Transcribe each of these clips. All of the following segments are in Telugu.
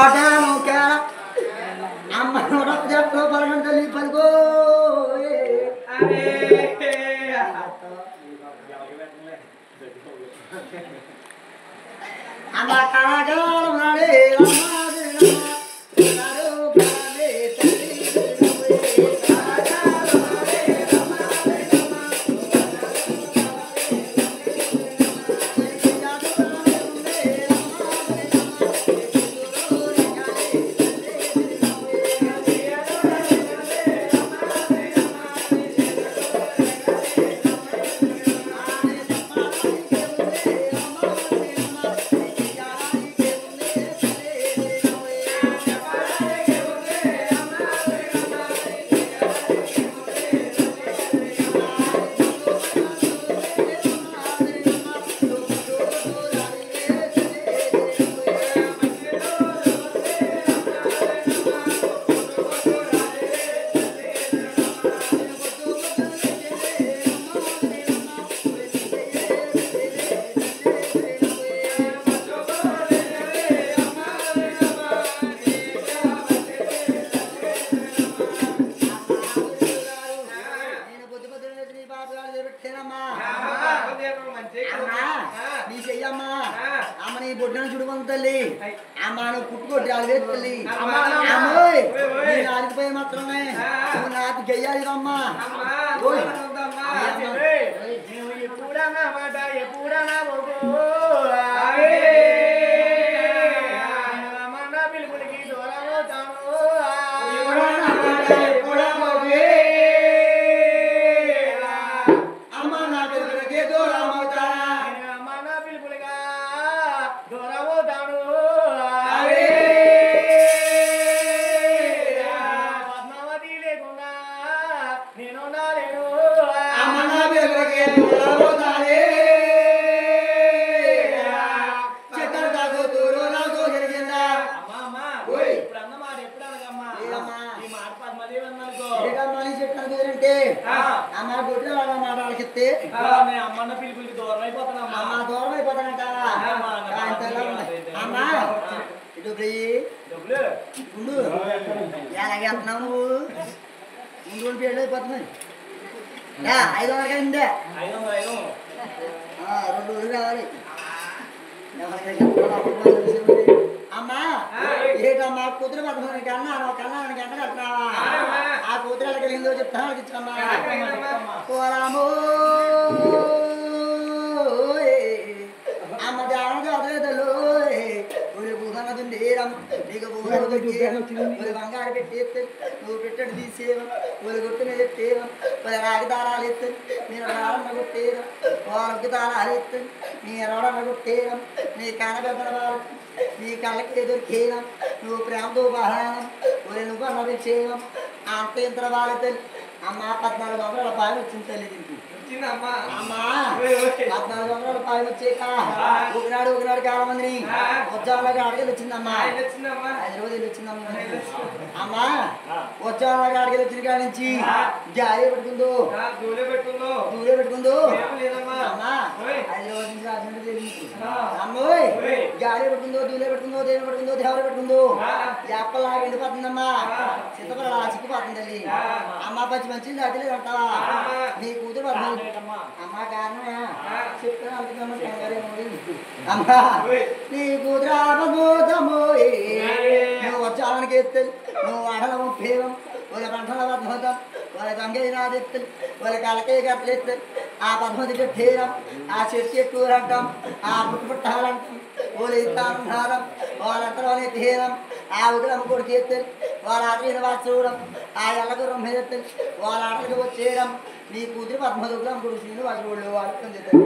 పటాను కేర అమ్మ చెప్పు పలకండి తల్లి పలుకో అమ్మ కాగాలం నాడే తల్లి అమ్మ నువ్వు పుట్టుకొట్టి అలవేది తల్లి ఆడిపోయి మాత్రమే నువ్వు నాకు గెయ్యాలి అమ్మా ఎప్పుడన్నా మాట ఎప్పుడన్నా మన పిలుపులకి దూరం అవుతాను అమ్మ నా పిలుపులకి దూరం అవుతా మన పిలుపులుగా దూరం అవుతాను పద్మావతి లేకుండా నేను నాలేను అమ్మ నా పిలుపులకి దూరం అవుతానే చెట్టు కాదు దూరం నాకు జరిగిందా ఇప్పుడు అన్న మాట ఎప్పుడు అనగమ్మా ఈ మాట పద్మదేవి అన్ననుకో అంటే అమ్మ గుడ్లు వాళ్ళ మాట వాళ్ళకిస్తే అమ్మన్న పిలుపులకి దూరం అయిపోతానమ్మా అమ్మ దూరం అయిపోతానంట అమ్మా ఇటు ముందు ఎలాగే వెళ్తున్నావు నువ్వు ముందు పేరు అయిపోతున్నాయి 500 అయిందే 2 రోజులు కావాలి అమ్మా ఏటమ్మా కూతురు పడుతుంది కన్నా కన్నా గంట కట్టినావా ఆ కూతురు వెళ్ళగలిగిందో చెప్తాను ఇచ్చమ్మా పోరామో అమ్మ జాన చదవదలు నీకు బంగారు పెట్టేస్తే నువ్వు పెట్టడు తీసేవం ఊరి గుర్తు మీద పెట్టేవం రాగి తాళాలు ఎత్తాను నేను రాడన్న కొట్టేయడం వాళ్ళకి తాళాలు ఎత్తాను నీ ఎరవడన్న కొట్టేయడం నీ కనబెద్దల వాళ్ళు నీ కళ్ళకి దొరికేయడం నువ్వు ప్రేమతో బహానం ఊరి నువ్వు అన్నది చేయడం అంత ఇంత వాళ్ళ అమ్మ 1400 రూపాయలు వచ్చింది తల్లి దీనికి అమ్మా 1400 రూపాయలు వచ్చాక ఒకనాడు చాలా మందిని ఉద్యోగాలకు అడగలు వచ్చిందమ్మా 5 రోజులు వచ్చిందమ్మా అమ్మా ఉద్యోగాలకు అడగలు వచ్చిన కాడి నుంచి జారీ పెట్టుకుందో దూరే పెట్టుకుందో అమ్మా 5 రోజుల నుంచి రాసినట్టు తెలియదు అమ్మోయ్ జారీ పెట్టుకుందో దూరే పెట్టుకుందో దేవుడు పెట్టుకుందో దేవరు పెట్టుకుందో ఎప్పలాగా ఎండిపోతుందమ్మా చిత్తపడ చిక్కిపోతుంది తల్లి అమ్మ పచ్చి మంచి దాటిలేదు అంటావా నీ కూతురు పడుతుంది అమ్మా కారణమే చెప్తాను అమ్మా నీ కూతురు నువ్వు వచ్చానికి ఎత్తలు నువ్వు అడలం పేవం వాళ్ళ పంటల పద్మతం వాళ్ళ గంగైనాదెత్తలు వాళ్ళ కలకే గట్లెత్తలు ఆ పద్మతి పెట్టేయడం ఆ చెట్టు ఎక్కువ అంటాం ఆ పుట్టుపుట్టాలంటాం వాళ్ళు ఇస్తానం వాళ్ళంతా వాళ్ళ ఎత్తేయడం ఆ ఉగ్రమ్మ కొడుకు ఎత్తలు వాళ్ళ ఆటలు వాడు చూడడం ఆ ఎల్లకు రొమ్మ ఎత్తలు వాళ్ళ ఆటలకు వచ్చేయడం నీ కూతురు పద్మతి ఉగ్రమ్మ కొడుకు శ్రీనివాసు వాళ్ళు వాడుకొని చెప్తారు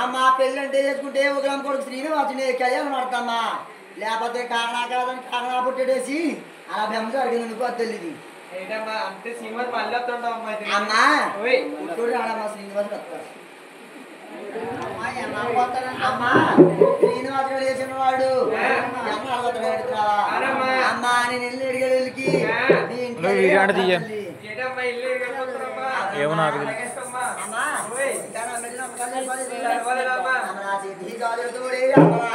అమ్మా పెళ్ళంటే చేసుకుంటే ఉగ్రమ్మ కొడుకు శ్రీనివాసుని కళ్యాణం ఆడతామ్మా లేకపోతే కారణా కాదని కారణా పుట్టేసి అలా బెంస అడిగింది నువ్వు తెలియదు అమ్మా పుట్టుడు రాడమ్మా శ్రీనివాసు వస్తాడు అమ్మా శ్రీనివాసుడు వేసిన వాడు అమ్మా నేను వెళ్ళి అడిగేళ్ళకి నీ ఇంట్లో అమ్మా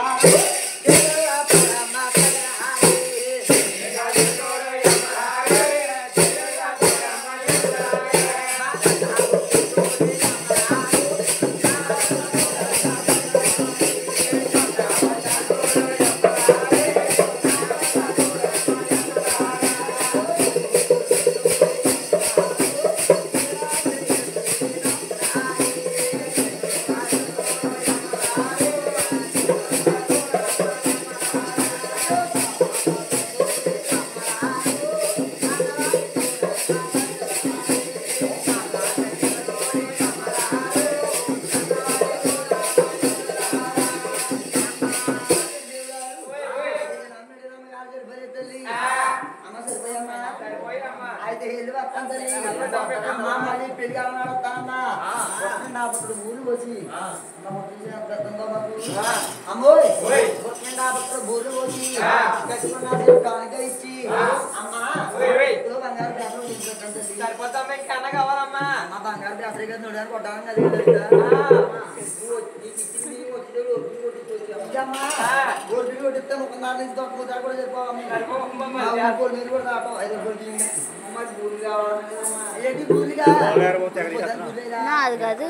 మళ్ళీ పెళ్లి కావాలన్నా వస్తానమ్మా అప్పుడు ఊరు వచ్చి అమ్మోయ్ బోర్లు పోసి కానుక ఇచ్చి అమ్మా బంగారు బ్యాటరీ సరిపోతాం కన్న కావాలమ్మా మా బంగారు బ్యాటరీ కదా చూడడానికి కొట్టాలని కొట్టిస్తే 34 నుంచి తొక్కుతా కూడా చెప్పాలి మీరు కూడా దాటం 5 ఏంటి పూర్తిగా అది కాదు